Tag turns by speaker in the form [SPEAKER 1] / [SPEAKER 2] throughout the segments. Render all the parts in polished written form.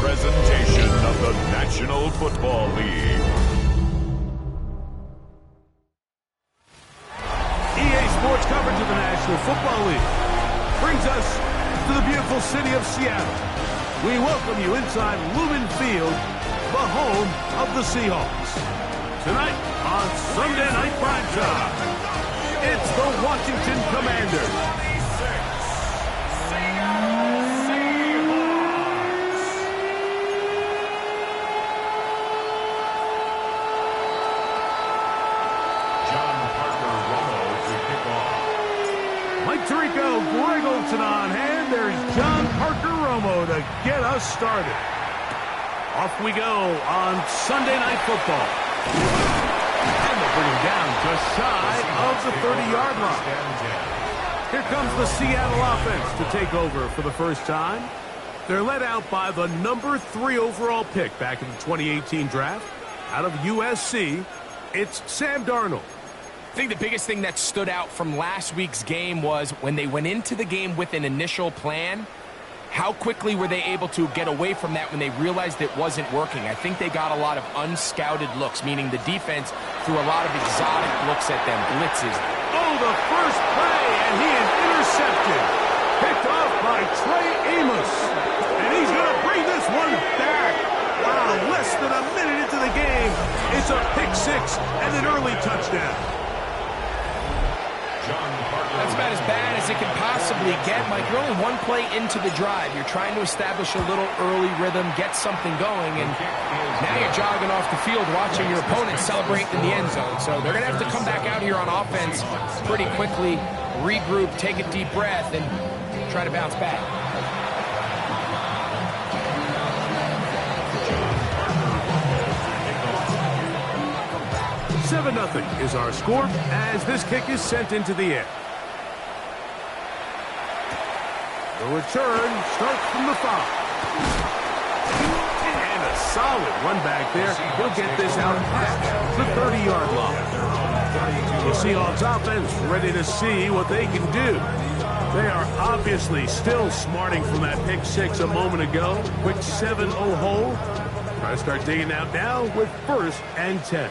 [SPEAKER 1] presentation of the National Football League.
[SPEAKER 2] EA Sports coverage of the National Football League brings us to the beautiful city of Seattle. We welcome you inside Lumen Field, the home of the Seahawks. Tonight on Sunday Night Primetime, it's the Washington Commanders. Tirico Greggleton on hand. There's John Parker Romo to get us started. Off we go on Sunday Night Football. And they'll bring him down just shy of the 30-yard line. Here comes the Seattle offense to take over for the first time. They're led out by the number 3 overall pick back in the 2018 draft. Out of USC, it's Sam Darnold.
[SPEAKER 3] I think the biggest thing that stood out from last week's game was when they went into the game with an initial plan, how quickly were they able to get away from that when they realized it wasn't working? I think they got a lot of unscouted looks, meaning the defense threw a lot of exotic looks at them, blitzes.
[SPEAKER 2] Oh, the first play, and he is intercepted. Picked off by Trey Amos. And he's going to bring this one back. Wow, less than a minute into the game. It's a pick 6 and an early touchdown.
[SPEAKER 3] That's about as bad as it can possibly get, Mike. You're only one play into the drive. You're trying to establish a little early rhythm, get something going, and now you're jogging off the field watching your opponent celebrate in the end zone. So they're going to have to come back out here on offense pretty quickly, regroup, take a deep breath, and try to bounce back.
[SPEAKER 2] 7-0 is our score as this kick is sent into the air. The return starts from the 5. And a solid run back there. He'll get this out past the 30-yard line. The Seahawks offense ready to see what they can do. They are obviously still smarting from that pick 6 a moment ago. Quick 7-0 hole. Try to start digging out now with 1st and 10.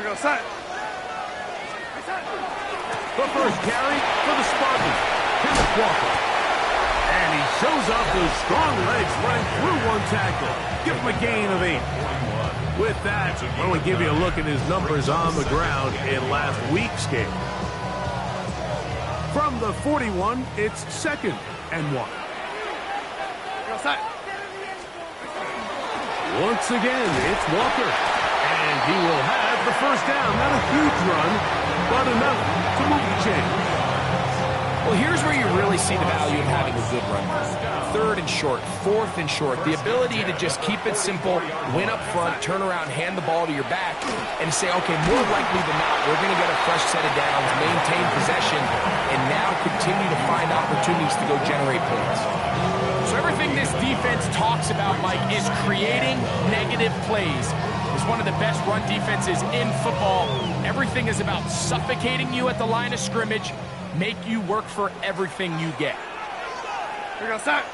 [SPEAKER 4] Set.
[SPEAKER 2] The first carry for the Spartans, Kenneth Walker. And he shows off those strong legs running through one tackle. Give him a gain of 8. With that, why don't we give you a look at his numbers on the ground in last week's game. From the 41, it's 2nd and 1.
[SPEAKER 4] Set.
[SPEAKER 2] Once again, it's Walker. And he will have the first down. Not a huge run, but enough to move the chain.
[SPEAKER 3] Well, here's where you really see the value of having a good run. 3rd and short, 4th and short. The ability to just keep it simple, win up front, turn around, hand the ball to your back, and say, okay, more likely than not, we're going to get a fresh set of downs, maintain possession, and now continue to find opportunities to go generate points. So everything this defense talks about, Mike, is creating negative plays. Is one of the best run defenses in football. Everything is about suffocating you at the line of scrimmage, make you work for everything you get.
[SPEAKER 4] Here we go, set.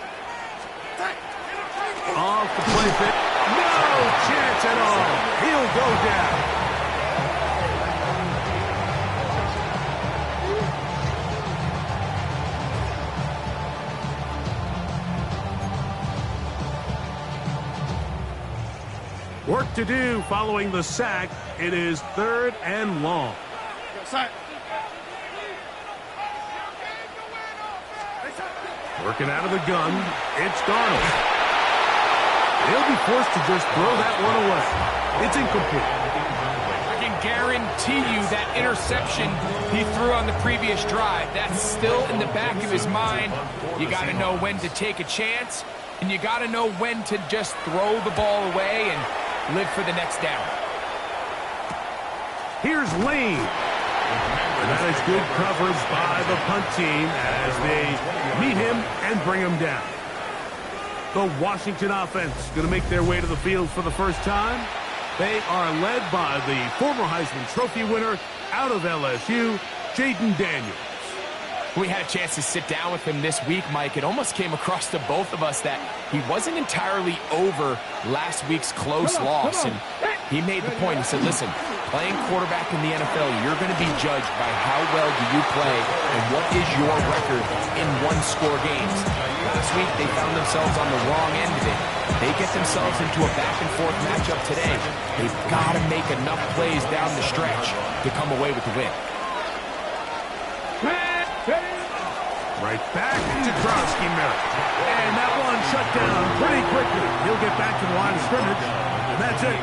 [SPEAKER 2] Off the play fit. No chance at all. He'll go down. Work to do following the sack. It is 3rd and long. Working out of the gun, it's Darnold. He'll be forced to just throw that one away. It's incomplete.
[SPEAKER 3] I can guarantee you that interception he threw on the previous drive, that's still in the back of his mind. You got to know when to take a chance, and you got to know when to just throw the ball away and live for the next down.
[SPEAKER 2] Here's Lane. And that is good coverage by the punt team as they meet him and bring him down. The Washington offense going to make their way to the field for the first time. They are led by the former Heisman Trophy winner out of LSU, Jaden Daniels.
[SPEAKER 3] We had a chance to sit down with him this week, Mike. It almost came across to both of us that he wasn't entirely over last week's close loss. And he made the point. He said, listen, playing quarterback in the NFL, you're going to be judged by how well do you play and what is your record in one-score games. Last week, they found themselves on the wrong end of it. They get themselves into a back-and-forth matchup today. They've got to make enough plays down the stretch to come away with the win.
[SPEAKER 2] Right back to Krosky Merritt. And that one shut down pretty quickly. He'll get back to the line of scrimmage, and that's it.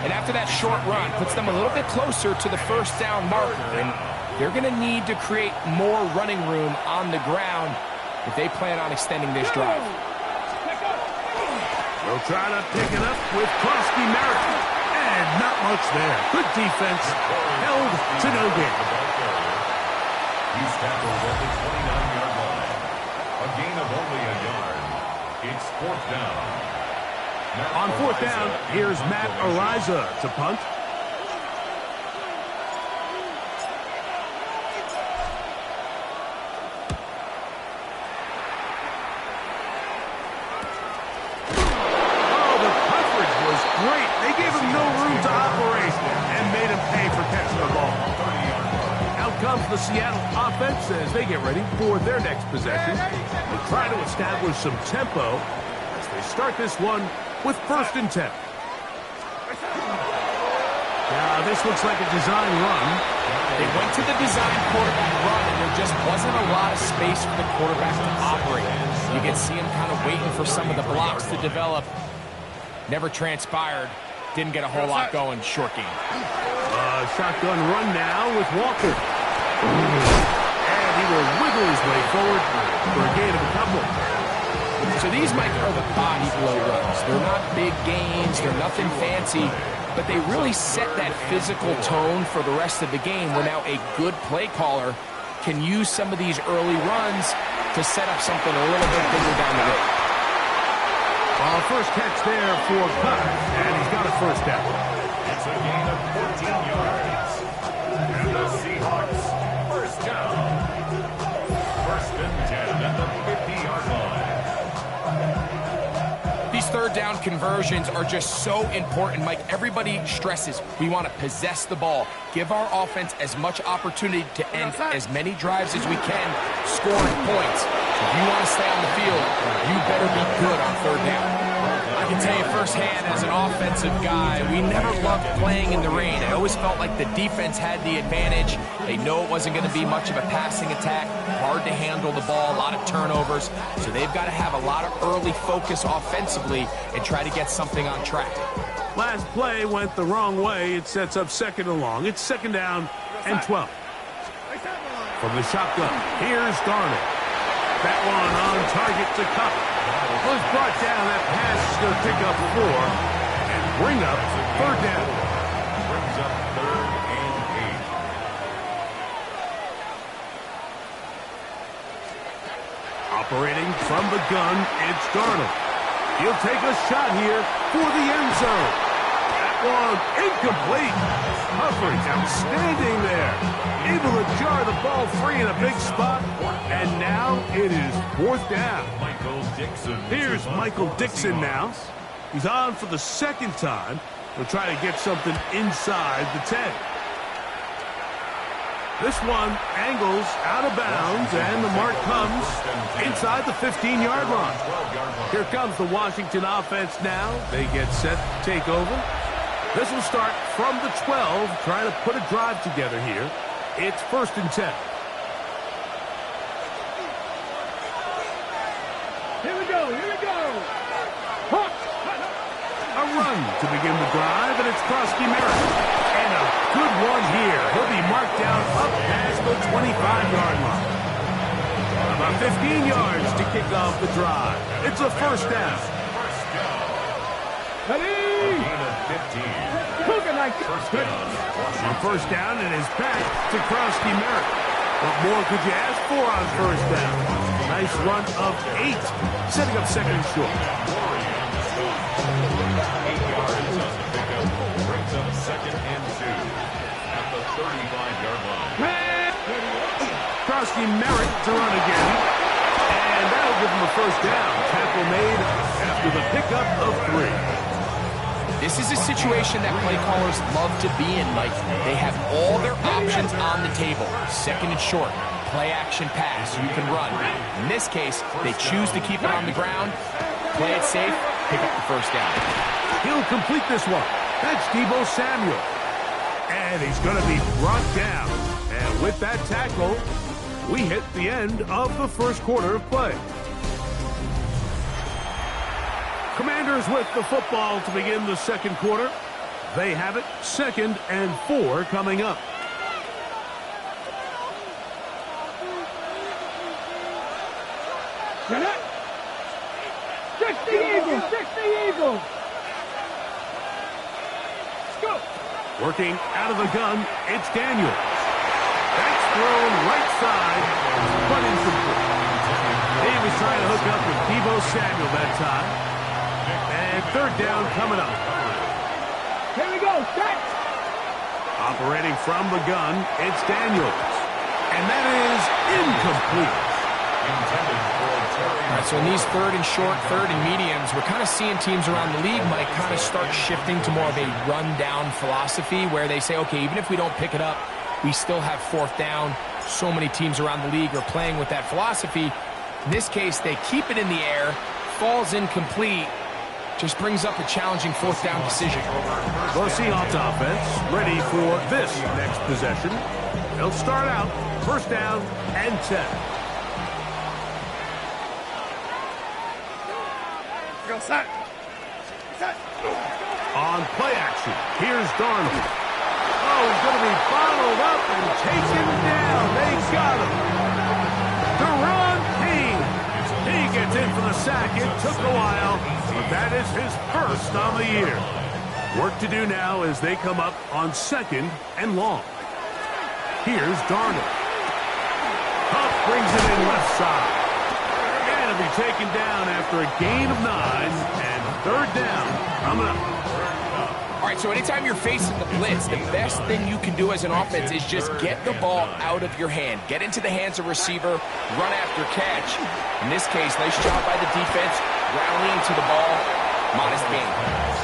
[SPEAKER 3] And after that short run, puts them a little bit closer to the first down marker. And they're going to need to create more running room on the ground if they plan on extending this drive.
[SPEAKER 2] They'll try to pick it up with Krosky Merritt. And not much there. Good defense. Held to no gain.
[SPEAKER 1] He's tackled at the 29-yard line. A gain of only a yard. It's fourth down.
[SPEAKER 2] On fourth down, here's Matt Ariza to punt. Oh, the coverage was great. They gave him no room to operate and made him pay for catching the ball. Out comes the Seattle offense as they get ready for their next possession. They try to establish some tempo as they start this one with 1st and 10. Now, this looks like a design run.
[SPEAKER 3] They went to the design quarterback run, and there just wasn't a lot of space for the quarterback to operate. You can see him kind of waiting for some of the blocks to develop. Never transpired. Didn't get a whole lot going. Short game.
[SPEAKER 2] Shotgun run now with Walker. And he will wiggle his way forward for a gain of a couple.
[SPEAKER 3] So these, Mike, are the body blow runs. They're not big gains. They're nothing fancy. But they really set that physical tone for the rest of the game where now a good play caller can use some of these early runs to set up something a little bit bigger down the road.
[SPEAKER 2] First catch there for Cutter, and he's got a first down.
[SPEAKER 1] It's a gain of 14 yards. And the Seahawks, first down. 1st and 10 at the 50-yard line.
[SPEAKER 3] These third down conversions are just so important, Mike. Everybody stresses we want to possess the ball, give our offense as much opportunity to end as many drives as we can, scoring points. So if you want to stay on the field, you better be good on 3rd down. I can tell you firsthand as an offensive guy, we never loved playing in the rain. It always felt like the defense had the advantage. They know it wasn't going to be much of a passing attack, hard to handle the ball, a lot of turnovers. So they've got to have a lot of early focus offensively and try to get something on track.
[SPEAKER 2] Last play went the wrong way. It sets up 2nd and long. It's 2nd down and 12. From the shotgun, here's Darnold. That one on target to Cup. Was brought down. That pass is going to pick up 4 and bring up 3rd down.
[SPEAKER 1] Brings up 3rd and 8.
[SPEAKER 2] Operating from the gun, it's Darnold. He'll take a shot here for the end zone. That one incomplete. Coverage outstanding there. Able to jar the ball free in a big spot. And now it is 4th down. Here's Michael Dixon now. He's on for the 2nd time. We'll try to get something inside the 10. This one angles out of bounds, and the mark comes inside the 15-yard line. Here comes the Washington offense now. They get set to take over. This will start from the 12, trying to put a drive together here. It's 1st and 10.
[SPEAKER 4] Here we go.
[SPEAKER 2] A run to begin the drive, and it's Krosky Merritt. And a good one here. He'll be marked down up past the 25-yard line. About 15 yards to kick off the drive. It's a 1st down.
[SPEAKER 4] Ready?
[SPEAKER 2] On 1st down, and is back to Krosky Merritt. What more could you ask for on 1st down? Nice run of 8, setting up 2nd and short.
[SPEAKER 1] 8 yards on the pickup. Brings up 2nd and 2 at the 35-yard line.
[SPEAKER 2] Krosky Merritt to run again. And that'll give him a first down. Tackle made after the pickup of 3.
[SPEAKER 3] This is a situation that play callers love to be in, Mike. They have all their options on the table. Second and short, play action pass, you can run. In this case, they choose to keep it on the ground, play it safe, pick up the first down.
[SPEAKER 2] He'll complete this one. That's Deebo Samuel. And he's going to be brought down. And with that tackle, we hit the end of the first quarter of play. Commanders with the football to begin the second quarter. They have it, 2nd and 4 coming up.
[SPEAKER 4] Six the Eagles! Six the Eagles! Let's go!
[SPEAKER 2] Working out of the gun, it's Daniels. That's thrown right side, but incomplete. He was trying to hook up with Deebo Samuel that time. And third down coming up.
[SPEAKER 4] Here we go, set!
[SPEAKER 2] Operating from the gun, it's Daniels. And that is incomplete.
[SPEAKER 3] All right, so in these third and short, third and mediums, we're kind of seeing teams around the league, Mike, kind of start shifting to more of a run-down philosophy where they say, okay, even if we don't pick it up, we still have fourth down. So many teams around the league are playing with that philosophy. In this case, they keep it in the air, falls incomplete, just brings up a challenging fourth down decision.
[SPEAKER 2] The Seahawks offense ready for this next possession. They'll start out first down and 10.
[SPEAKER 4] Go, set! Set!
[SPEAKER 2] On play action, here's Darnold. Oh, he's going to be bottled up and taken down. They got him. Deron Payne. He gets in for the sack. It took a while, but that is his first on the year. Work to do now as they come up on 2nd and long. Here's Darnold. Huff brings it in left side. And it'll be taken down after a gain of 9 and third down coming up.
[SPEAKER 3] All right, so anytime you're facing the blitz, the best thing you can do as an offense is just get the ball out of your hand. Get into the hands of receiver, run after catch. In this case, nice job by the defense, rallying to the ball, modest gain.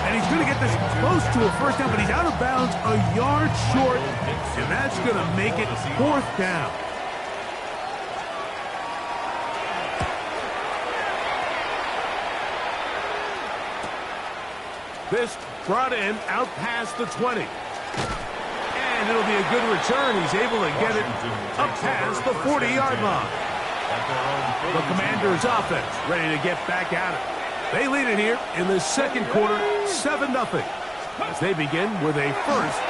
[SPEAKER 2] And he's going to get this close to a first down, but he's out of bounds a yard short, and that's going to make it fourth down. This brought in out past the 20. And it'll be a good return. He's able to get it up past the 40-yard line. The Commanders' offense ready to get back at it. They lead it here in the second quarter, 7-0, as they begin with a first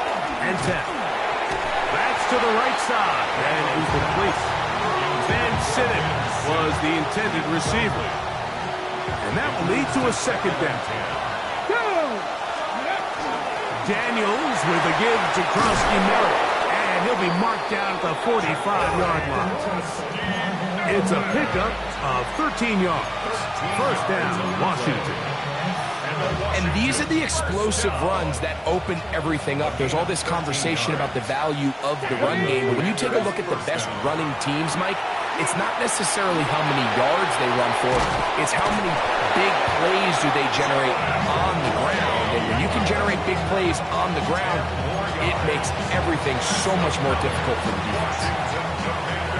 [SPEAKER 2] and 10. That's to the right side, and incomplete. Ben Simmons was the intended receiver. And that will lead to a second down. Daniels with a give to Krosky Merritt, and he'll be marked down at the 45-yard line. It's a pickup of 13 yards. First down, Washington.
[SPEAKER 3] And these are the explosive runs that open everything up. There's all this conversation about the value of the run game. But when you take a look at the best running teams, Mike, it's not necessarily how many yards they run for. It's how many big plays do they generate on the ground. And when you can generate big plays on the ground, it makes everything so much more difficult for the defense.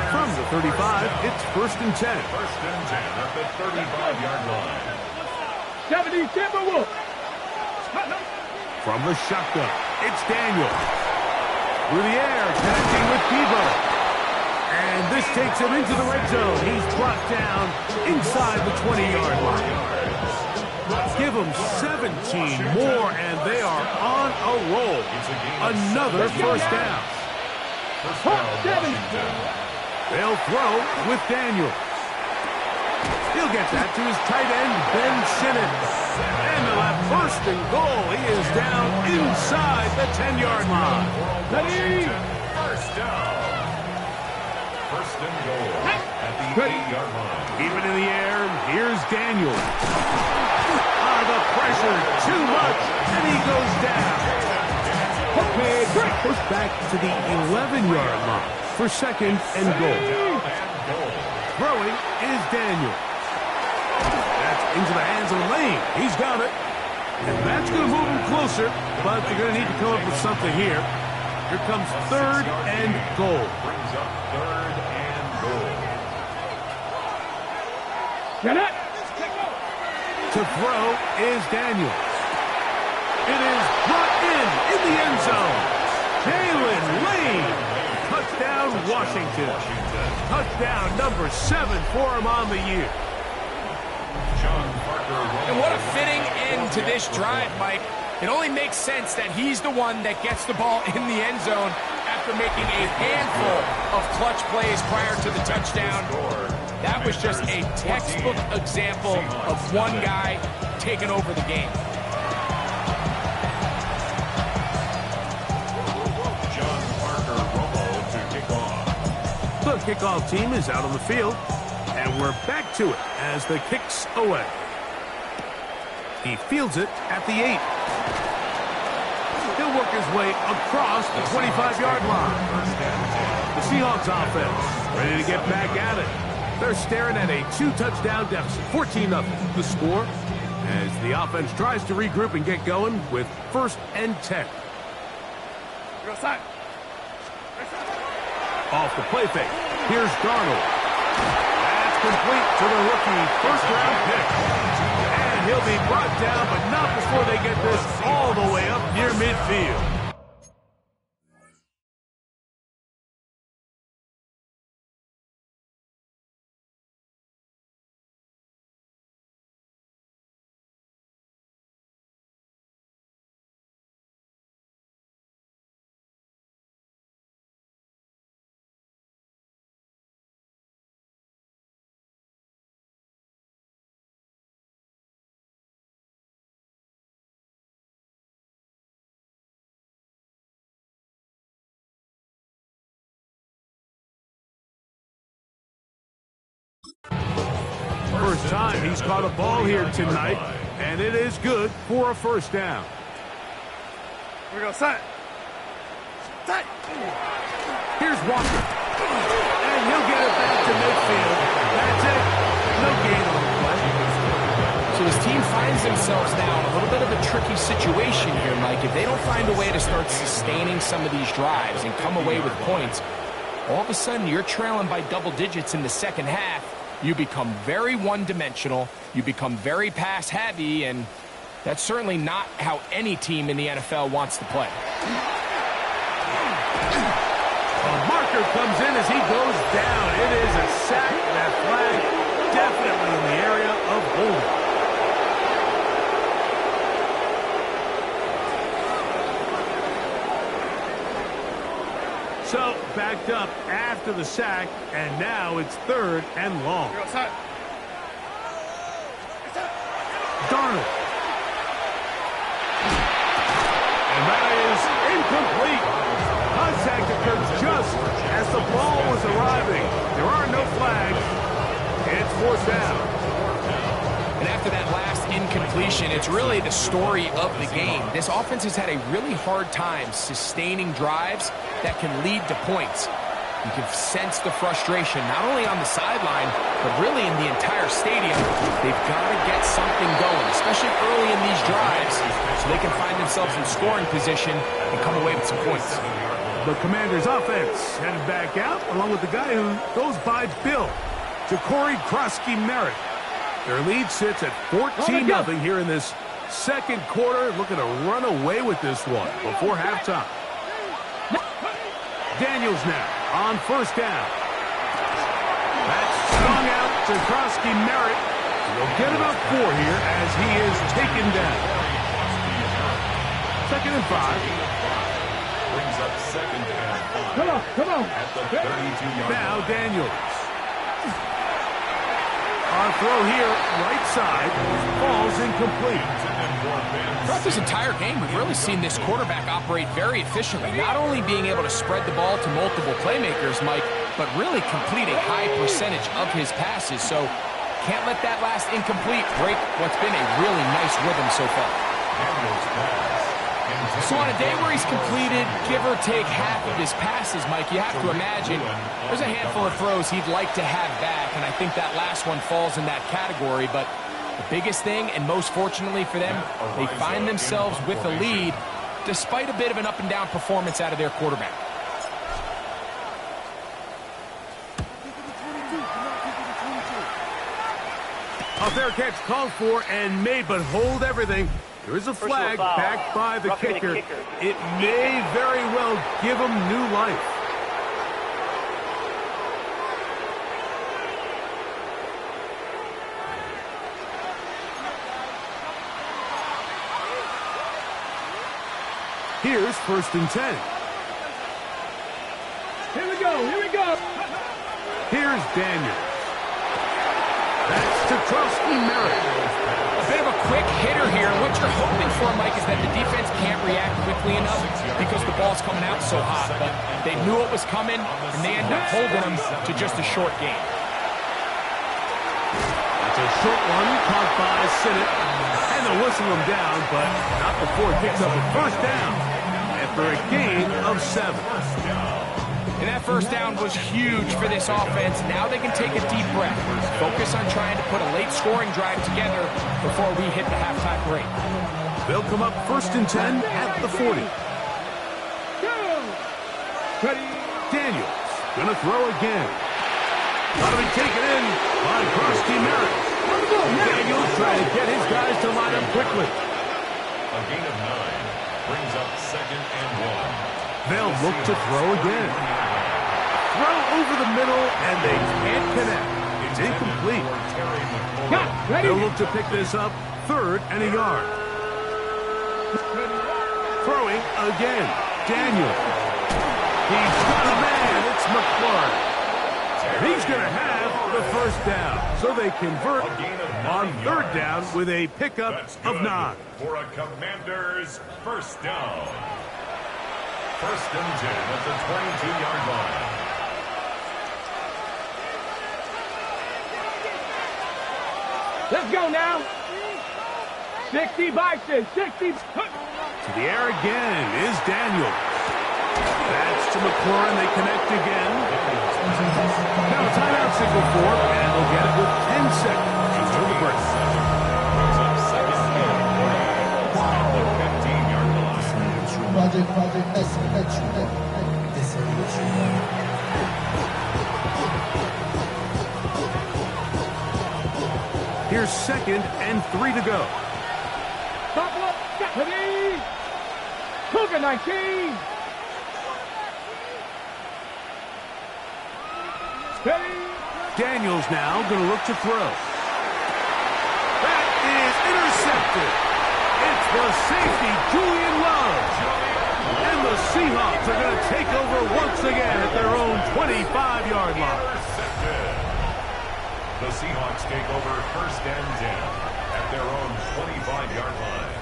[SPEAKER 2] From the 35, it's first and 10.
[SPEAKER 1] First and 10 at the 35-yard line.
[SPEAKER 4] 70 Timberwolves.
[SPEAKER 2] From the shotgun, it's Daniel. Through the air, connecting with Deebo. And this takes him into the red zone. He's brought down inside the 20-yard line. Give them 17 more, and they are on a roll. Another first down.
[SPEAKER 1] First down, Washington.
[SPEAKER 2] They'll throw with Daniel. He'll get that to his tight end, Ben Simmons. And they'll have first and goal. He is down inside the 10-yard line.
[SPEAKER 1] First down. First and goal at the 8-yard line.
[SPEAKER 2] Keep it in the air. Here's Daniel. The pressure, too much, and he goes down. Okay, great. Push back to the 11-yard line. for second and goal. Throwing is Daniel. That's into the hands of Lane. He's got it. And that's going to move him closer, but they're going to need to come up with something here. Here comes third and goal.
[SPEAKER 1] Brings up third and goal.
[SPEAKER 4] Get it.
[SPEAKER 2] To throw is Daniels. It is brought in the end zone. Jalen Lane. Touchdown, Washington. Touchdown number 7 for him on the year.
[SPEAKER 3] And what a fitting end to this drive, Mike. It only makes sense that he's the one that gets the ball in the end zone after making a handful of clutch plays prior to the touchdown. That was just a textbook example of one guy taking over the game.
[SPEAKER 2] The kickoff team is out on the field, and we're back to it as the kick's away. He fields it at the 8. He'll work his way across the 25-yard line. The Seahawks offense ready to get back at it. They're staring at a 2-touchdown deficit, 14-0. The score as the offense tries to regroup and get going with 1st and 10.
[SPEAKER 4] Go side.
[SPEAKER 2] Off the play fake. Here's Darnold. That's complete to the rookie first-round pick. And he'll be brought down, but not before they get this all the way up near midfield. First time he's caught a ball here tonight, and it is good for a first down.
[SPEAKER 4] We go side. Side.
[SPEAKER 2] Here's Walker. And he'll get it back to midfield. That's it. No gain on the play.
[SPEAKER 3] So his team finds themselves now in a little bit of a tricky situation here, Mike. If they don't find a way to start sustaining some of these drives and come away with points, all of a sudden you're trailing by double digits in the second half. You become very one-dimensional, you become very pass-heavy, and that's certainly not how any team in the NFL wants to play.
[SPEAKER 2] A marker comes in as he goes down. It is a sack. That flag definitely in the area of holding. So, backed up after the sack, and now it's 3rd and long. Darnold. And that is incomplete. Contact occurred just as the ball was arriving. There are no flags. It's 4th down.
[SPEAKER 3] And after that last incompletion, it's really the story of the game. This offense has had a really hard time sustaining drives that can lead to points. You can sense the frustration, not only on the sideline, but really in the entire stadium. They've got to get something going, especially early in these drives, so they can find themselves in scoring position and come away with some points.
[SPEAKER 2] The Commanders' offense headed back out, along with the guy who goes by Bill, Corey Krosky-Merritt. Their lead sits at 14-0 here in this second quarter. Looking to run away with this one before halftime. Daniels now on 1st down. That's swung out to Krosky-Merritt. He'll get about 4 here as he is taken down. 2nd and 5.
[SPEAKER 1] Brings up 2nd and 5.
[SPEAKER 4] Come on.
[SPEAKER 1] At the 32-yard
[SPEAKER 2] Now
[SPEAKER 1] line.
[SPEAKER 2] Daniels. On throw here, right side, falls incomplete.
[SPEAKER 3] Throughout this entire game, we've really seen this quarterback operate very efficiently, not only being able to spread the ball to multiple playmakers, Mike, but really complete a high percentage of his passes. So can't let that last incomplete break what's been a really nice rhythm so far.
[SPEAKER 1] Daniels pass
[SPEAKER 3] So on a day where he's completed, give or take half of his passes, Mike, you have to imagine there's a handful of throws he'd like to have back, and I think that last one falls in that category. But the biggest thing, and most fortunately for them, they find themselves with the lead despite a bit of an up-and-down performance out of their quarterback.
[SPEAKER 2] A fair catch called for and made, but hold everything. There is a flag backed by the kicker. It may very well give him new life. Here's 1st and 10.
[SPEAKER 4] Here we go. Here we go.
[SPEAKER 2] Here's Daniels. That's to Trusty Merritt.
[SPEAKER 3] A bit of a quick hitter here. What you're hoping for, Mike, is that the defense can't react quickly enough because the ball's coming out so hot. But they knew it was coming, and they end up holding them to just a short gain.
[SPEAKER 2] That's a short one caught by Sinnott. And they'll whistle him down, but not before it picks up a 1st down after a gain of 7.
[SPEAKER 3] And that 1st down was huge for this offense. Now they can take a deep breath. Focus on trying to put a late scoring drive together before we hit the halftime break.
[SPEAKER 2] They'll come up 1st and 10 at the 40. Daniels gonna throw again. Gotta be taken in by Trusty Merritt. Daniels trying to get his guys to line up quickly.
[SPEAKER 1] A gain of 9 brings up 2nd and 1.
[SPEAKER 2] They'll look to throw again. Throw over the middle, and they can't connect. It's incomplete. They'll look to pick this up 3rd and a yard. Throwing again. Daniel. He's got a man. It's McClure. He's going to have the 1st down. So they convert on 3rd down with a pickup of 9.
[SPEAKER 1] For a Commander's 1st down. 1st and 10 at the 22-yard line.
[SPEAKER 4] Let's go now. 60 Bison, 60.
[SPEAKER 2] To the air again is Daniel. That's to McLaurin. They connect again. Now a timeout signal for, and they'll get it with 10 seconds until the break. Here's 2nd and 3 to go.
[SPEAKER 4] Cougar 19.
[SPEAKER 2] Daniels now going to look to throw. That is intercepted. It's the safety, Julian Love. And the Seahawks are going to take over once again at their own 25-yard line.
[SPEAKER 1] The Seahawks take over 1st and 10 at their own 25-yard line.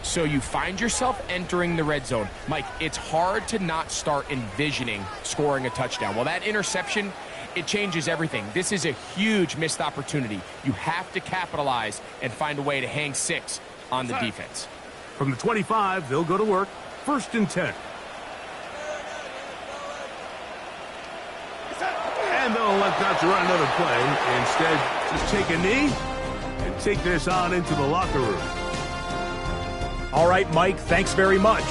[SPEAKER 3] So you find yourself entering the red zone. Mike, it's hard to not start envisioning scoring a touchdown. Well, that interception, it changes everything. This is a huge missed opportunity. You have to capitalize and find a way to hang 6 on the defense.
[SPEAKER 2] From the 25, they'll go to work. 1st and 10. And they'll elect not to run another play. Instead, just take a knee and take this on into the locker room.
[SPEAKER 5] All right, Mike, thanks very much.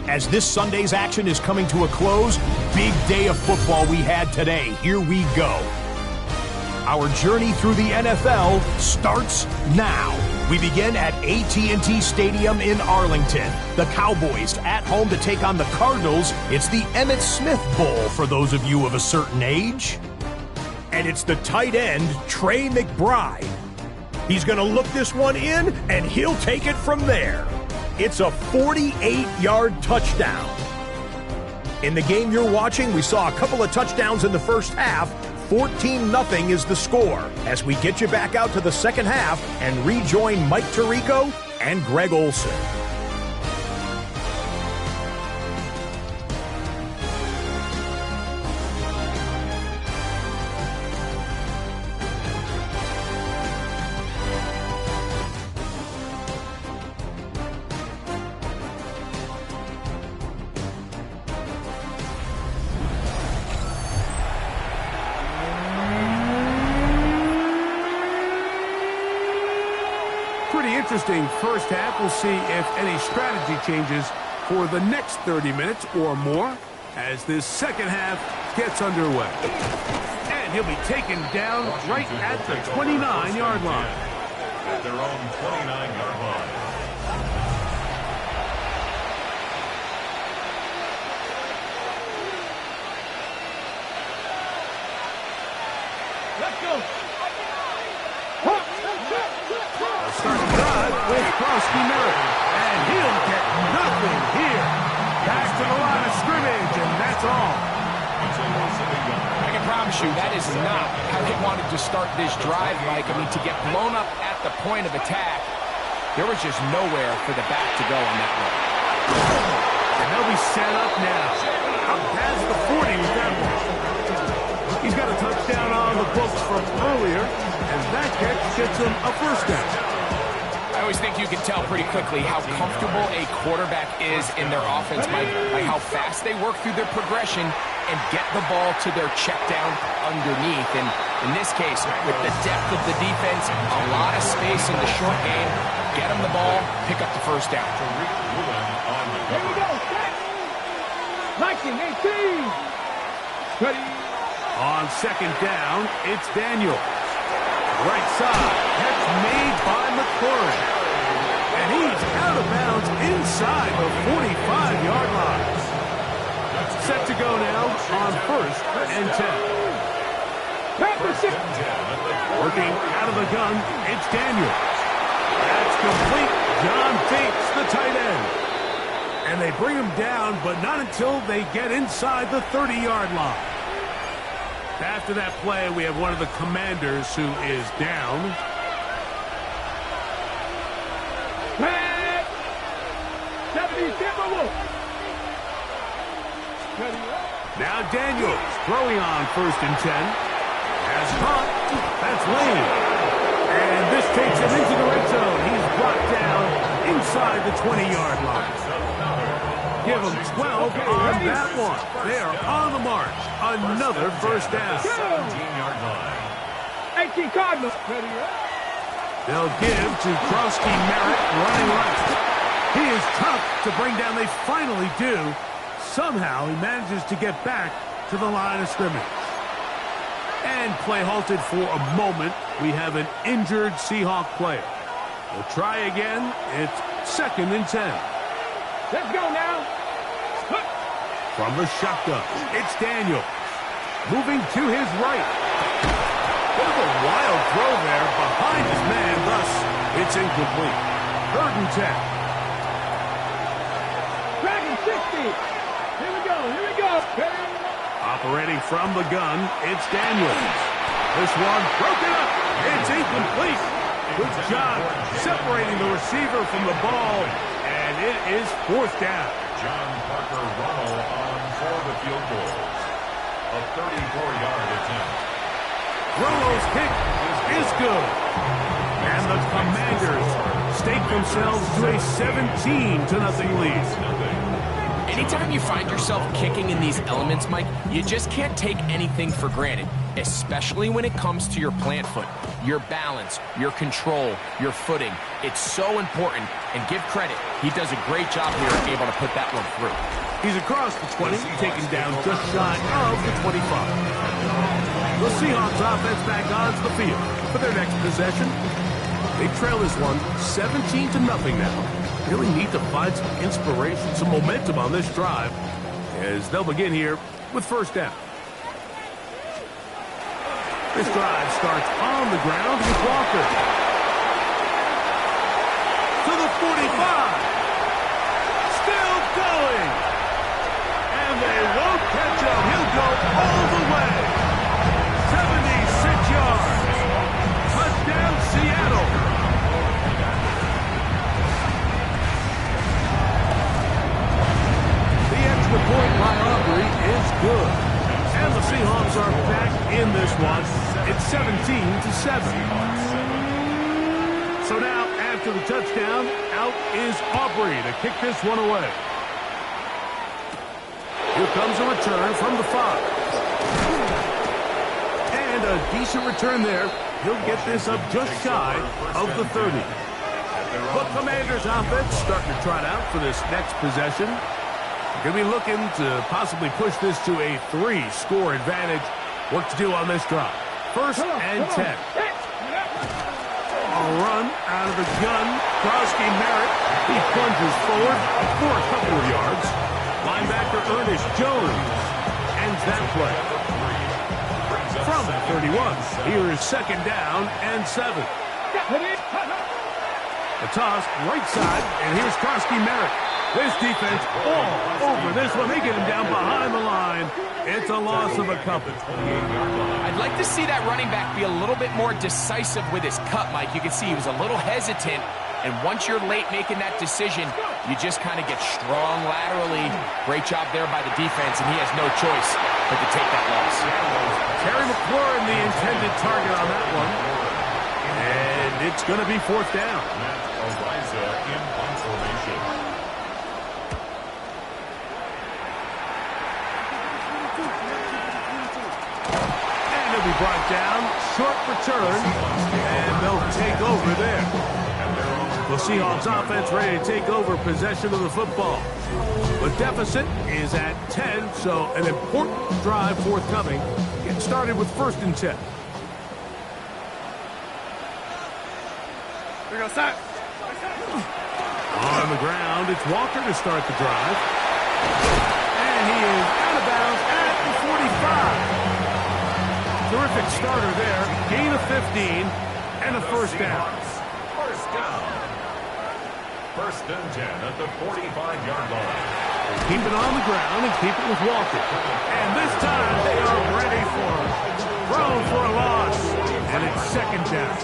[SPEAKER 5] As this Sunday's action is coming to a close, big day of football we had today. Here we go. Our journey through the NFL starts now. We begin at AT&T Stadium in Arlington. The Cowboys at home to take on the Cardinals. It's the Emmitt Smith Bowl for those of you of a certain age. And it's the tight end, Trey McBride. He's going to look this one in, and he'll take it from there. It's a 48-yard touchdown. In the game you're watching, we saw a couple of touchdowns in the first half. 14-0 is the score as we get you back out to the second half and rejoin Mike Tirico and Greg Olson.
[SPEAKER 2] interesting first half. We'll see if any strategy changes for the next 30 minutes or more as this second half gets underway. And he'll be taken down right at the 29-yard line.
[SPEAKER 1] At their own 29-yard line.
[SPEAKER 4] Let's go.
[SPEAKER 2] Start the drive with Krosky Merritt. And he'll get nothing here. Back to the line of scrimmage, and that's all.
[SPEAKER 3] I can promise you that is not how they wanted to start this drive, Mike. I mean, to get blown up at the point of attack, there was just nowhere for the back to go on that one.
[SPEAKER 2] And they'll be set up now. Up past the 40 with that one. He's got a touchdown on the books from earlier, and that catch gets him a first down.
[SPEAKER 3] I always think you can tell pretty quickly how comfortable a quarterback is in their offense by how fast they work through their progression and get the ball to their check down underneath. And in this case, with the depth of the defense, a lot of space in the short game, get them the ball, pick up the first down.
[SPEAKER 4] Here we go. 19, 18. Ready.
[SPEAKER 2] On second down, it's Daniels. Right side, catch made by McLaurin. And he's out of bounds inside the 45-yard line. Set to go now on first and 10. Working out of the gun, it's Daniels. That's complete. John Bates, the tight end. And they bring him down, but not until they get inside the 30-yard line. After that play, we have one of the Commanders who is down. Now Daniels throwing on first and 10. Has caught. That's Lane. And this takes him into the red zone. He's brought down inside the 20-yard line. Give them 12 on that one. They are on the march. Another first down.
[SPEAKER 1] 17-yard line.
[SPEAKER 4] 18 Cardinals.
[SPEAKER 2] They'll give to Krosky Merritt running right. He is tough to bring down. They finally do. Somehow he manages to get back to the line of scrimmage. And play halted for a moment. We have an injured Seahawk player. We'll try again. It's second and 10.
[SPEAKER 4] Let's go now.
[SPEAKER 2] From the shotgun, it's Daniels. Moving to his right. Bit of a wild throw there behind his man. Thus, it's incomplete. Third and 10.
[SPEAKER 4] Dragon 60. Here we go. Here we go.
[SPEAKER 2] Operating from the gun, it's Daniels. This one broken up. It's incomplete. Good job separating the receiver from the ball. And it is fourth down.
[SPEAKER 1] John Parker Romo on for the field goal. A 34-yard attempt.
[SPEAKER 2] Romo's kick is good. And the Commanders stake themselves to a 17-0 lead.
[SPEAKER 3] Anytime you find yourself kicking in these elements, Mike, you just can't take anything for granted, especially when it comes to your plant foot, your balance, your control, your footing. It's so important, and give credit. He does a great job here able to put that one through.
[SPEAKER 2] He's across the 20, taken down just shy of the 25. The Seahawks offense back onto the field for their next possession. They trail this one 17-0 now. Really need to find some inspiration, some momentum on this drive as they'll begin here with first down. This drive starts on the ground with Walker. To the 45. Still going. And they won't catch him. He'll go all the way. 76 yards. Touchdown, Seattle. The point by Aubrey is good. And the Seahawks are back in this one. It's 17-7. So now, after the touchdown, out is Aubrey to kick this one away. Here comes a return from the 5. And a decent return there. He'll get this up just shy of the 30. The Commanders offense starting to trot out for this next possession. Going to be looking to possibly push this to a 3-score advantage. What to do on this drive? First and 10. A run out of the gun. Krosky Merritt. He plunges forward for a couple of yards. Linebacker Ernest Jones ends that play. From the 31, here is second down and 7. The toss, right side, and here's Krosky Merritt. This defense all over this one. They get him down behind the line. It's a loss of a couple.
[SPEAKER 3] I'd like to see that running back be a little bit more decisive with his cut, Mike. You can see he was a little hesitant, and once you're late making that decision, you just kind of get strong laterally. Great job there by the defense, and he has no choice but to take that loss.
[SPEAKER 2] Terry McLaurin, the intended target on that one. And it's going to be fourth down.
[SPEAKER 1] Ariza in punt formation.
[SPEAKER 2] And he'll be brought down. Short return. And they'll take over there. The Seahawks offense ready to take over possession of the football. The deficit is at 10, so an important drive forthcoming. Getting started with first and 10.
[SPEAKER 4] We go, set.
[SPEAKER 2] On the ground, it's Walker to start the drive. And he is out of bounds at the 45. Terrific starter there. Gain of 15 and a first down.
[SPEAKER 1] First down. First and 10 at the 45-yard line.
[SPEAKER 2] Keep it on the ground and keep it with Walker. And this time they are ready for him. Thrown for a loss. And it's second down.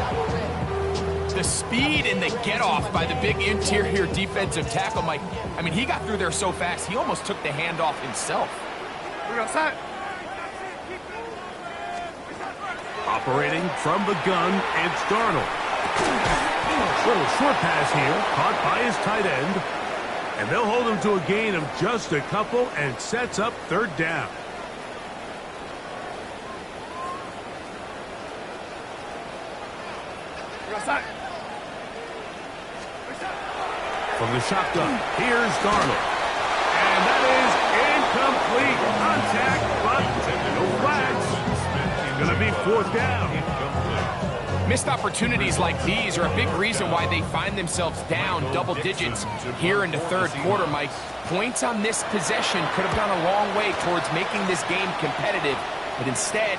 [SPEAKER 3] The speed and the get-off by the big interior defensive tackle, Mike. I mean, he got through there so fast, he almost took the handoff himself.
[SPEAKER 4] We go, set.
[SPEAKER 2] Operating from the gun, it's Darnold. Little short pass here, caught by his tight end. And they'll hold him to a gain of just a couple and sets up third down.
[SPEAKER 4] We go, set.
[SPEAKER 2] From the shotgun, here's Darnold. And that is incomplete. Contact, but no flags. It's going to be fourth down.
[SPEAKER 3] Missed opportunities like these are a big reason why they find themselves down double digits here in the third quarter, Mike. Points on this possession could have gone a long way towards making this game competitive, but instead,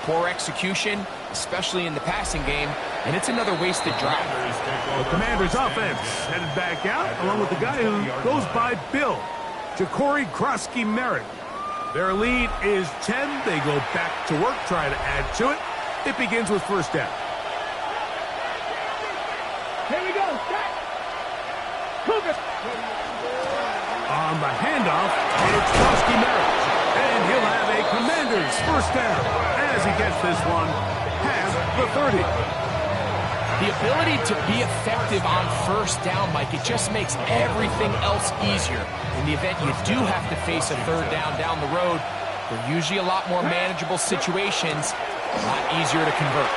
[SPEAKER 3] poor execution, especially in the passing game, and it's another wasted drive.
[SPEAKER 2] The Commanders' offense headed back out, along with the guy who goes by Bill, Ja'Cory Krosky Merritt. Their lead is 10. They go back to work, try to add to it. It begins with first down.
[SPEAKER 4] Here we go, set. Cook it.
[SPEAKER 2] On the handoff, it's Krosky Merritt. And he'll have a Commanders first down as he gets this one past the 30.
[SPEAKER 3] The ability to be effective on first down, Mike, it just makes everything else easier. In the event you do have to face a third down the road, they're usually a lot more manageable situations, a lot easier to convert.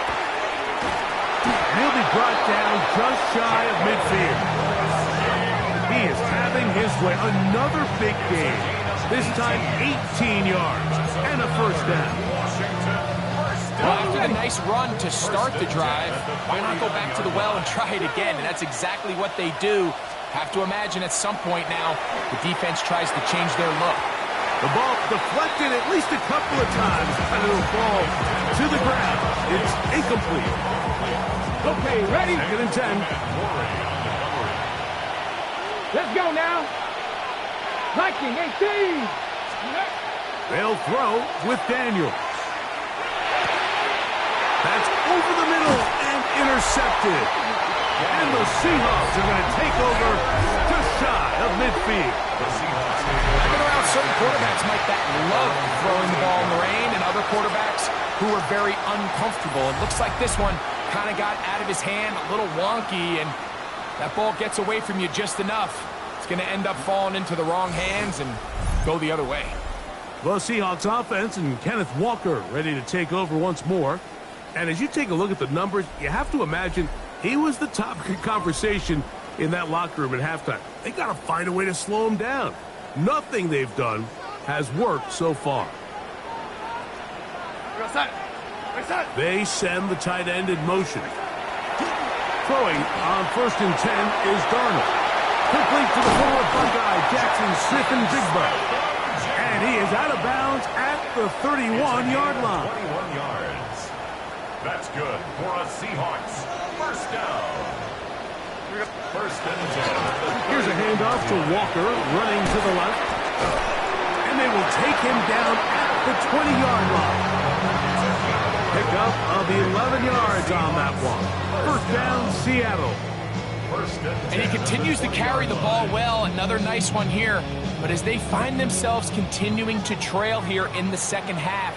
[SPEAKER 2] He'll be brought down just shy of midfield. He is having his way. Another big game. This time 18 yards and a first down.
[SPEAKER 3] Well, after the nice run to start the drive, why not go back to the well and try it again? And that's exactly what they do. Have to imagine at some point now, the defense tries to change their look.
[SPEAKER 2] The ball deflected at least a couple of times, and it'll fall to the ground. It's incomplete.
[SPEAKER 4] Okay, ready?
[SPEAKER 2] Second and 10.
[SPEAKER 4] Let's go now. Viking 18.
[SPEAKER 2] They'll throw with Daniels. That's over the middle and intercepted. And the Seahawks are going to take over just shy of midfield.
[SPEAKER 3] I've been around certain quarterbacks, Mike, that love throwing the ball in the rain, and other quarterbacks who are very uncomfortable. It looks like this one kind of got out of his hand, a little wonky, and that ball gets away from you just enough. It's going to end up falling into the wrong hands and go the other way.
[SPEAKER 2] The Seahawks offense and Kenneth Walker ready to take over once more. And as you take a look at the numbers, you have to imagine He was the topic of conversation in that locker room at halftime. They got to find a way to slow him down. Nothing they've done has worked so far. They send the tight end in motion. Throwing on 1st and 10 is Darnold. Complete to the forward Buckeye, Jackson Smith and Big Bird. And he is out of bounds at the 31-yard line.
[SPEAKER 1] 21 yards. That's good for a Seahawks first down. 1st and 10.
[SPEAKER 2] Here's a handoff to Walker, running to the left. And they will take him down at the 20-yard line. Pickup of 11 yards on that one. 1st down, Seattle.
[SPEAKER 3] And he continues to carry the ball well. Another nice one here. But as they find themselves continuing to trail here in the second half,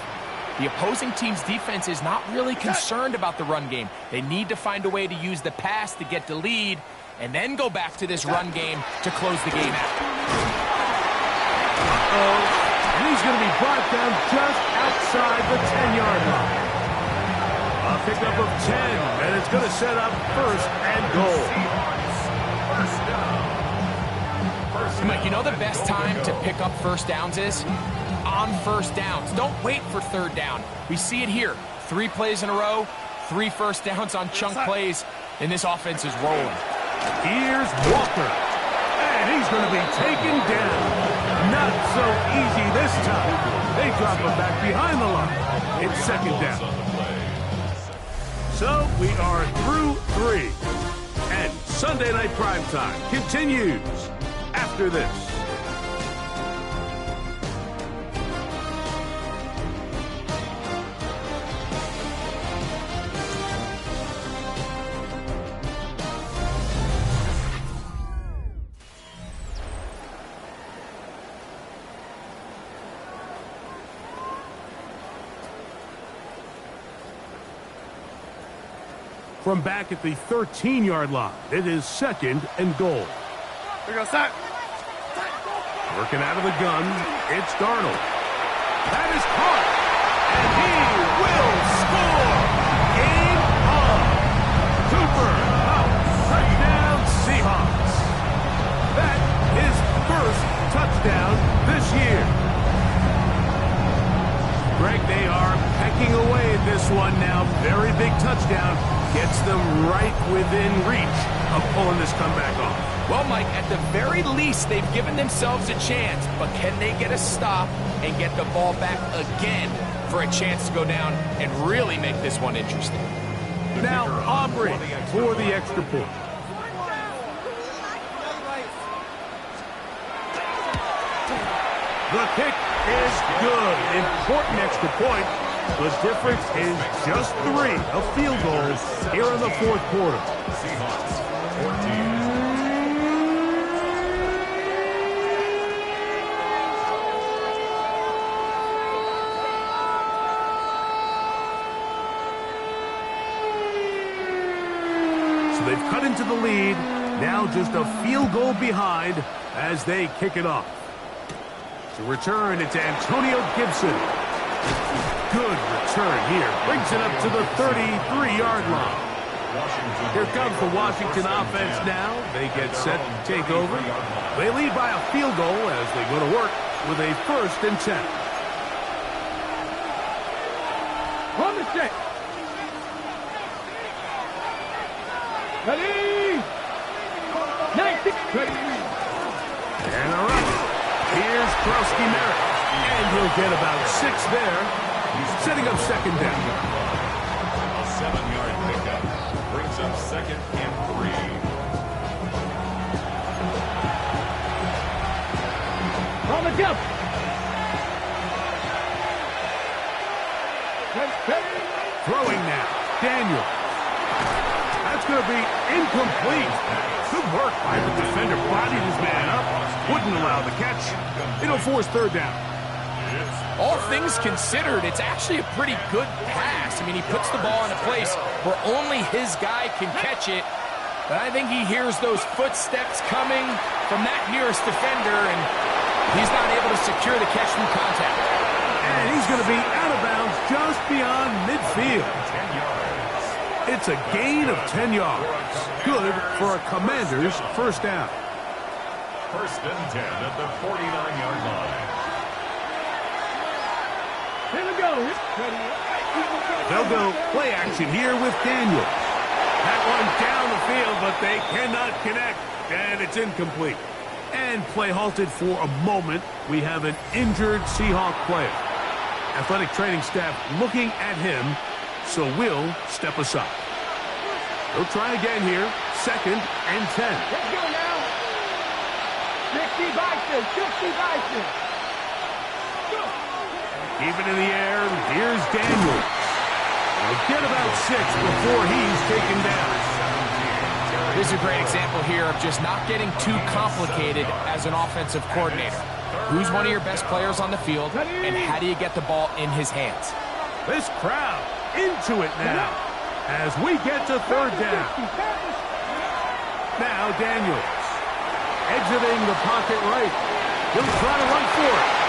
[SPEAKER 3] the opposing team's defense is not really concerned about the run game. They need to find a way to use the pass to get the lead and then go back to this run game to close the game out.
[SPEAKER 2] And he's going to be brought down just outside the 10-yard line. A pickup of 10, and it's going to set up 1st and goal.
[SPEAKER 3] Mike, you know the best time to pick up 1st downs is? On 1st downs. Don't wait for 3rd down. We see it here. 3 plays in a row, 3 1st downs on chunk plays, and this offense is rolling.
[SPEAKER 2] Here's Walker, and he's going to be taken down. Not so easy this time. They drop him back behind the line. It's 2nd down. So we are through 3. And Sunday Night Primetime continues after this. From back at the 13-yard line, it is 2nd and goal. Working out of the gun, it's Darnold. That is caught, and he will score. Game on. Cooper out. Touchdown, Seahawks. That is 1st touchdown this year. Greg, they are pecking away at this one now. Very big touchdown. Gets them right within reach of pulling this comeback off.
[SPEAKER 3] Well, Mike, at the very least, they've given themselves a chance, but can they get a stop and get the ball back again for a chance to go down and really make this one interesting?
[SPEAKER 2] Now, Aubrey for the extra point. The kick is good. Important extra point. The difference is just 3 of field goals here in the 4th quarter.
[SPEAKER 1] Seahawks 14.
[SPEAKER 2] So they've cut into the lead. Now just a field goal behind as they kick it off. To return, it's Antonio Gibson. Good return here. Brings it up to the 33-yard line. Here comes the Washington offense now. They get set to take over. They lead by a field goal as they go to work with a 1st and 10.
[SPEAKER 4] On the set. Ready. 90. Ready.
[SPEAKER 2] And they're up. Here's Krosky Merritt. And he'll get about 6 there. Setting up 2nd down.
[SPEAKER 1] A 7-yard pickup brings up 2nd and 3.
[SPEAKER 4] On the jump.
[SPEAKER 2] Throwing now. Daniel. That's going to be incomplete. Good work by the defender. Bodied his man up. Wouldn't allow the catch. It'll force 3rd down.
[SPEAKER 3] All things considered, it's actually a pretty good pass. I mean, he puts the ball in a place where only his guy can catch it. But I think he hears those footsteps coming from that nearest defender, and he's not able to secure the catch from contact.
[SPEAKER 2] And he's going to be out of bounds just beyond midfield.
[SPEAKER 1] 10 yards.
[SPEAKER 2] It's a gain of 10 yards. Good for a Commander's first down.
[SPEAKER 1] First and 10 at the 49-yard line.
[SPEAKER 4] Here we go.
[SPEAKER 2] They'll go play action here with Daniels. That one down the field, but they cannot connect, and it's incomplete. And play halted for a moment. We have an injured Seahawk player. Athletic training staff looking at him, so we'll step aside. They'll try again here. Second and 10.
[SPEAKER 4] Let's go now. 60 Bison. 60 Bison.
[SPEAKER 2] Keep it in the air. Here's Daniels. They'll get about 6 before he's taken down.
[SPEAKER 3] This is a great example here of just not getting too complicated as an offensive coordinator. Who's one of your best players on the field, and how do you get the ball in his hands?
[SPEAKER 2] This crowd into it now as we get to third down. Now Daniels exiting the pocket right. He'll try to run for it.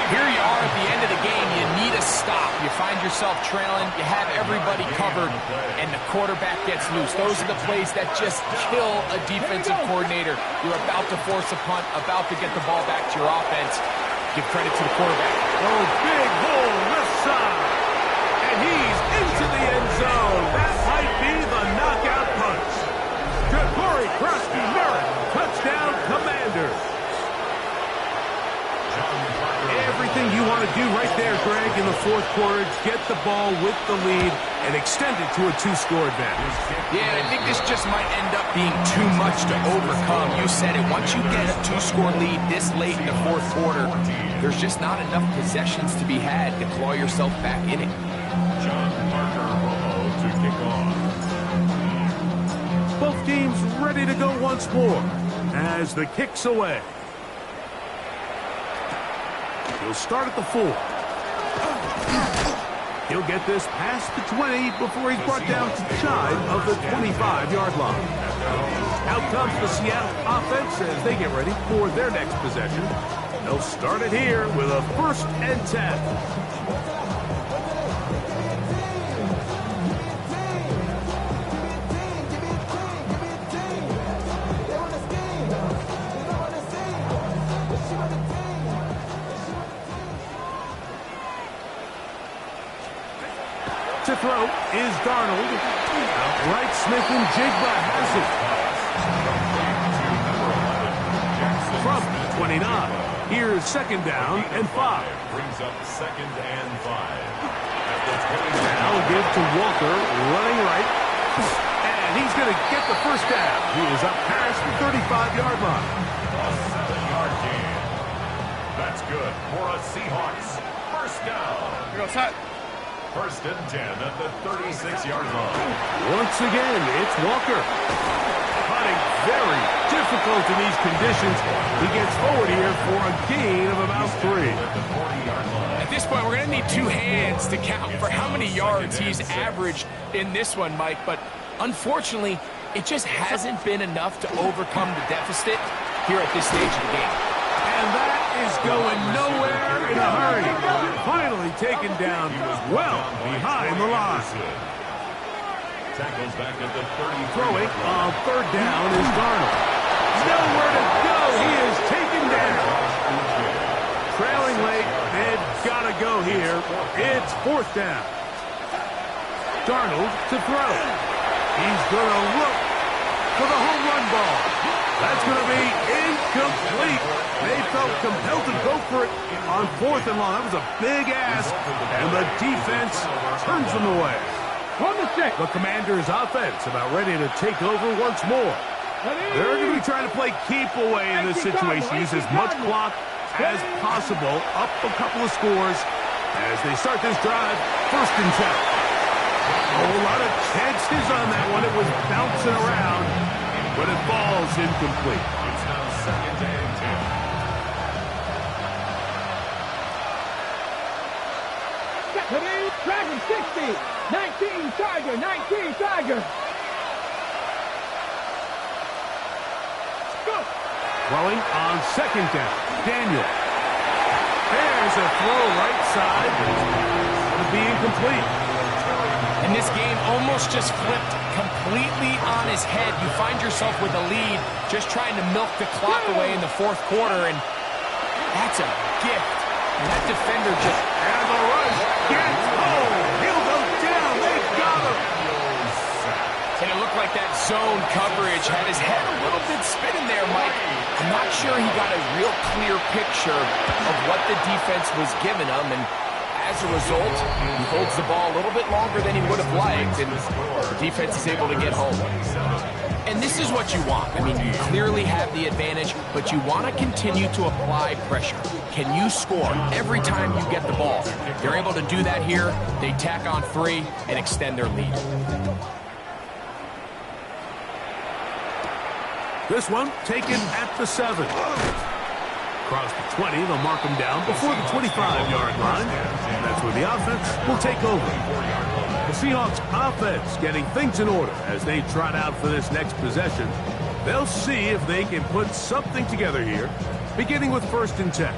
[SPEAKER 3] Here you are at the end of the game. You need a stop. You find yourself trailing. You have everybody covered, and the quarterback gets loose. Those are the plays that just kill a defensive coordinator. You're about to force a punt, about to get the ball back to your offense. Give credit to the quarterback.
[SPEAKER 2] Oh, big hole left side. And he's into the end zone. That might be the knockout punch. Ja'Cory Krosky-Merritt, touchdown Commanders. Everything you want to do right there, Greg, in the fourth quarter, get the ball with the lead and extend it to a 2-score advantage.
[SPEAKER 3] Yeah, I think this just might end up being too much to overcome. You said it. Once you get a 2-score lead this late in the fourth quarter, there's just not enough possessions to be had to claw yourself back in it.
[SPEAKER 1] John Parker to kick off.
[SPEAKER 2] Both teams ready to go once more as the kick's away. He'll start at the 4. He'll get this past the 20 before he's brought down shy of the 25-yard line. Out comes the Seattle offense as they get ready for their next possession. They'll start it here with a first and 10. To throw is Darnold. Outright Smith and Jigba has it. From 29. Here's second down and 5.
[SPEAKER 1] Brings up second and 5.
[SPEAKER 2] Now give to Walker, running right. And he's going to get the first down. He is up past the 35-yard line.
[SPEAKER 1] A 7-yard gain. That's good for a Seahawks first down.
[SPEAKER 4] Here goes hot.
[SPEAKER 1] First and 10 at the 36-yard line.
[SPEAKER 2] Once again, it's Walker. Putting very difficult in these conditions. He gets forward here for a gain of about 3.
[SPEAKER 1] At the 40-yard line.
[SPEAKER 3] At this point, we're going to need 2 hands to count for how many yards he's averaged in this one, Mike. But unfortunately, it just hasn't been enough to overcome the deficit here at this stage of the game.
[SPEAKER 2] And that is going nowhere in a hurry. Finally taken down well behind the line.
[SPEAKER 1] Tackles back at the 30.
[SPEAKER 2] Throwing on third down is Darnold. Nowhere to go. He is taken down. Trailing late. They've got to go here. It's fourth down. Darnold to throw. He's going to look for the home run ball. That's going to be incomplete. They felt compelled to go for it on fourth and long. That was a big ask, and the defense turns them away. The Commanders' offense about ready to take over once more. They're going to be trying to play keep away in this situation. Use as much clock as possible. Up a couple of scores as they start this drive. First and 10. A whole lot of chances on that one. It was bouncing around, but it falls incomplete.
[SPEAKER 1] It's now second and 10.
[SPEAKER 4] Dragon 60, 19 Tiger, 19 Tiger. Go.
[SPEAKER 2] Throwing on second down. Daniel. There's a throw right side. It's going to be incomplete.
[SPEAKER 3] And And this game almost just flipped completely on his head. You find yourself with a lead, just trying to milk the clock away in the fourth quarter, and that's a gift. And that defender just...
[SPEAKER 2] And the rush gets home. He'll go down. They got him.
[SPEAKER 3] And it looked like that zone coverage had his head a little bit spinning there, Mike. I'm not sure he got a real clear picture of what the defense was giving him, and as a result, he holds the ball a little bit longer than he would have liked, and the defense is able to get home. And this is what you want. I mean, you clearly have the advantage, but you want to continue to apply pressure. Can you score every time you get the ball? They're able to do that here. They tack on 3 and extend their lead.
[SPEAKER 2] This one taken at the 7. Across the 20, they'll mark him down before the 25-yard line. And that's where the offense will take over. The Seahawks offense getting things in order as they trot out for this next possession. They'll see if they can put something together here, beginning with 1st and 10.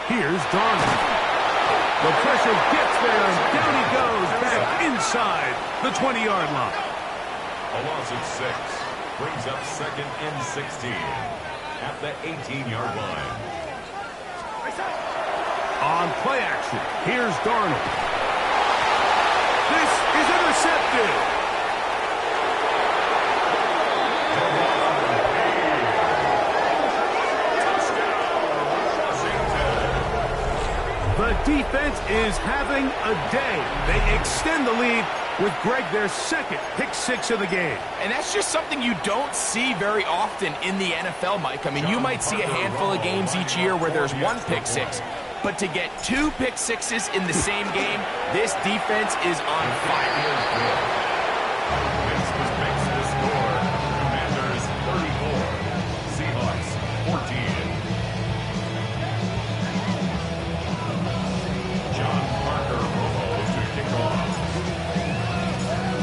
[SPEAKER 2] Here's Darnold. The pressure gets there, and down he goes back inside the 20-yard line.
[SPEAKER 1] A loss of 6 brings up 2nd and 16 at the 18-yard line.
[SPEAKER 2] On play action, here's Darnold. This is intercepted. The defense is having a day. They extend the lead with Greg, their 2nd pick 6 of the game.
[SPEAKER 3] And that's just something you don't see very often in the NFL, Mike. I mean, you might see a handful of games each year where there's 1 pick 6. But to get 2 pick 6s in the same game, this defense is on fire.
[SPEAKER 1] This was makes the score. Commanders 34, Seahawks 14.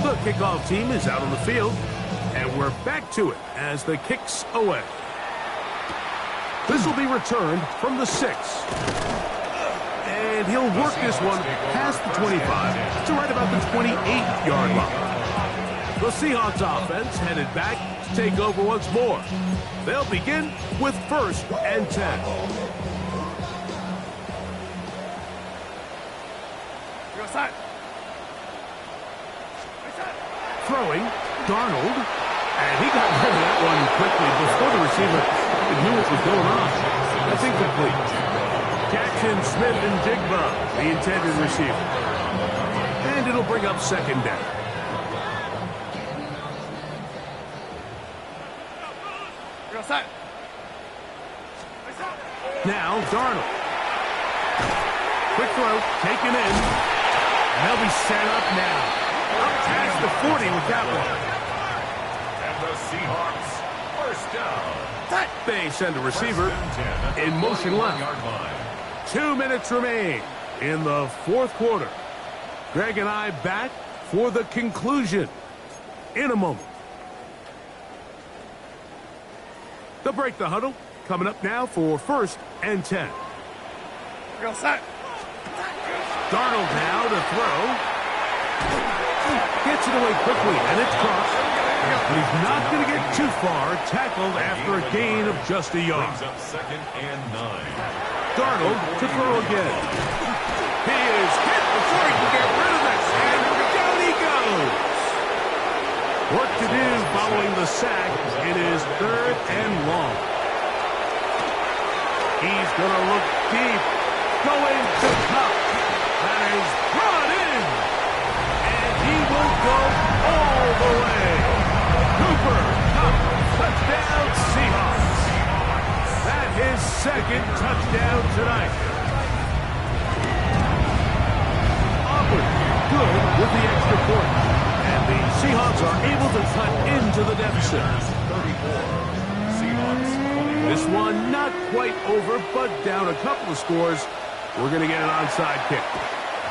[SPEAKER 2] The kickoff team is out on the field, and we're back to it as the kick's away. This will be returned from the 6. And he'll work this one past the 25 to right about the 28-yard line. The Seahawks offense headed back to take over once more. They'll begin with 1st and 10. Throwing, Darnold, and he got rid of that one quickly before the receiver knew what was going on. That's incomplete. Jackson, Smith, and Jigba, the intended receiver. And it'll bring up 2nd down. Now, Darnold. Quick throw, taken in. And they'll be set up now. Up past the 40 with that one.
[SPEAKER 1] And the Seahawks, 1st down.
[SPEAKER 2] They send a receiver in motion left. 2 minutes remain in the 4th quarter. Greg and I back for the conclusion in a moment. They'll break the huddle. Coming up now for 1st and 10. Darnold now to throw. Gets it away quickly, and it's crossed. But he's not going to get too far. Tackled after a gain of just a yard.
[SPEAKER 1] Brings up 2nd and 9.
[SPEAKER 2] Darnold to throw again. He is hit before he can get rid of it. And down he goes. Work to do following the sack. It is 3rd and long. He's going to look deep. Going to Cup. That is brought in. And he will go all the way. Cooper Cup. Touchdown Seahawks. That his 2nd touchdown tonight. Auburn good with the extra point. And the Seahawks are able to cut into the deficit.
[SPEAKER 1] 34. Seahawks 21.
[SPEAKER 2] This one not quite over, but down a couple of scores. We're going to get an onside kick.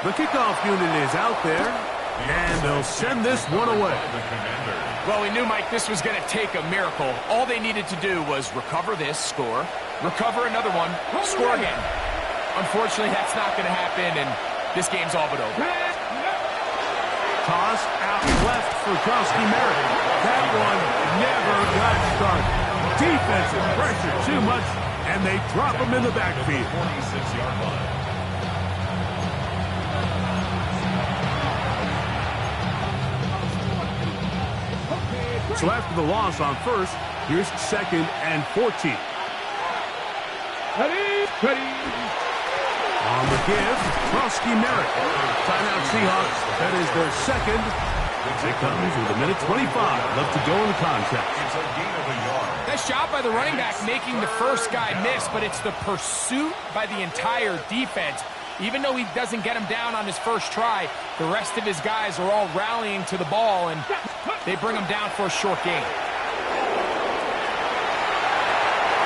[SPEAKER 2] The kickoff unit is out there, and they'll send this one away.
[SPEAKER 3] Well, we knew, Mike, this was going to take a miracle. All they needed to do was recover this, score, recover another one, score again. unfortunately, that's not going to happen, and this game's all but over.
[SPEAKER 2] Toss out left for Kelsey Merritt. That one never got started. Defensive pressure too much, and they drop him in the backfield.
[SPEAKER 1] 46-yard line.
[SPEAKER 2] So after the loss on first, here's 2nd and 14.
[SPEAKER 4] Ready.
[SPEAKER 2] On the give, Kelsey Merritt. Timeout Seahawks. That is their second. It comes with 1:25 left to go in the contest.
[SPEAKER 1] It's a gain of a yard.
[SPEAKER 3] Nice job by the running back making the first guy miss, but it's the pursuit by the entire defense. Even though he doesn't get him down on his first try, the rest of his guys are all rallying to the ball, and they bring him down for a short gain.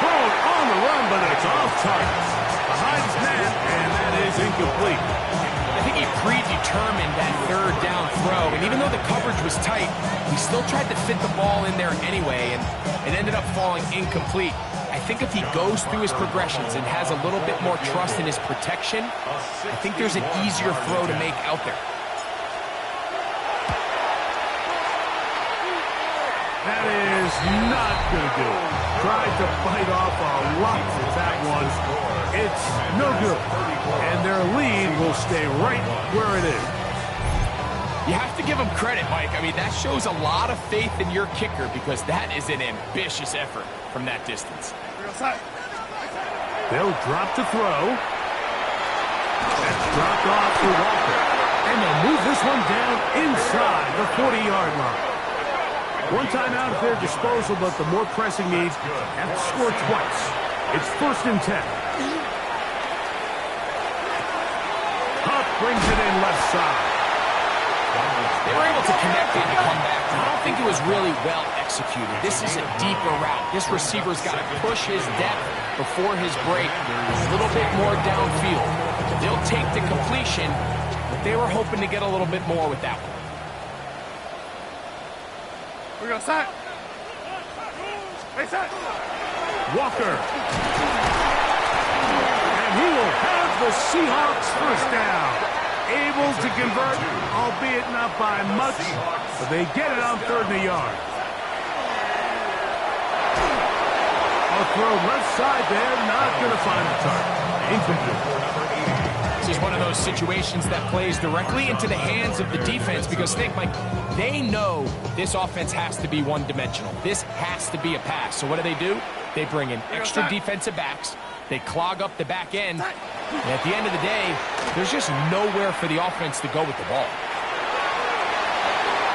[SPEAKER 2] Thrown on the run, but it's off target. Behind his man, and that is incomplete.
[SPEAKER 3] I think he predetermined that third down throw, and even though the coverage was tight, he still tried to fit the ball in there anyway, and it ended up falling incomplete. I think if he goes through his progressions and has a little bit more trust in his protection, I think there's an easier throw to make out there.
[SPEAKER 2] That is not going to do it. Tried to fight off a lot with that one. It's no good. And their lead will stay right where it is.
[SPEAKER 3] You have to give him credit, Mike. I mean, that shows a lot of faith in your kicker because that is an ambitious effort from that distance.
[SPEAKER 2] They'll drop to throw. That's dropped off to Walker. And they'll move this one down inside the 40-yard line. One timeout at their disposal, but the more pressing needs have to score twice. It's 1st and 10. Huff brings it in left side.
[SPEAKER 3] They were able to connect it and come back. I don't think it was really well executed. This is a deeper route. This receiver's got to push his depth before his break a little bit more downfield. They'll take the completion, but they were hoping to get a little bit more with that one.
[SPEAKER 4] We're going to set. Hey, set.
[SPEAKER 2] Walker. And he will have the Seahawks first down. Able to convert, albeit not by much, but they get it on 3rd and a yard. A throw left side there, not going to find the target. Incomplete.
[SPEAKER 3] This is one of those situations that plays directly into the hands of the defense because, think, Mike, they know this offense has to be one-dimensional. This has to be a pass. So what do? They bring in extra defensive backs. They clog up the back end. And at the end of the day, there's just nowhere for the offense to go with the ball.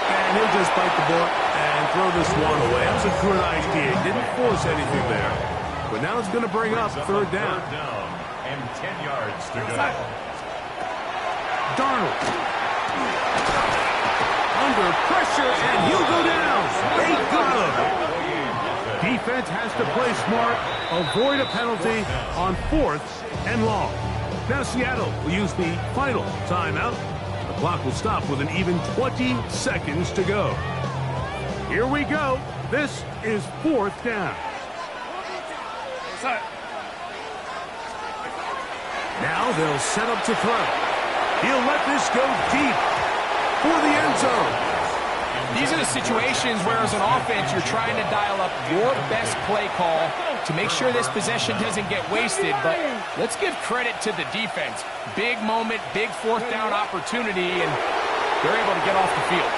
[SPEAKER 2] And he'll just bite the bullet and throw this one away. That's a good idea. Didn't force anything there. But now it's going to bring up 3rd down.
[SPEAKER 1] And 10 yards to go.
[SPEAKER 2] Darnold. Under pressure, and he'll go down. They got him. Defense has to play smart, avoid a penalty on 4th and long. Now Seattle will use the final timeout. The clock will stop with an even 20 seconds to go. Here we go. This is 4th down. Now they'll set up to throw. He'll let this go deep for the end zone.
[SPEAKER 3] These are the situations where, as an offense, you're trying to dial up your best play call to make sure this possession doesn't get wasted. But let's give credit to the defense. Big moment, big 4th down opportunity, and they're able to get off the field.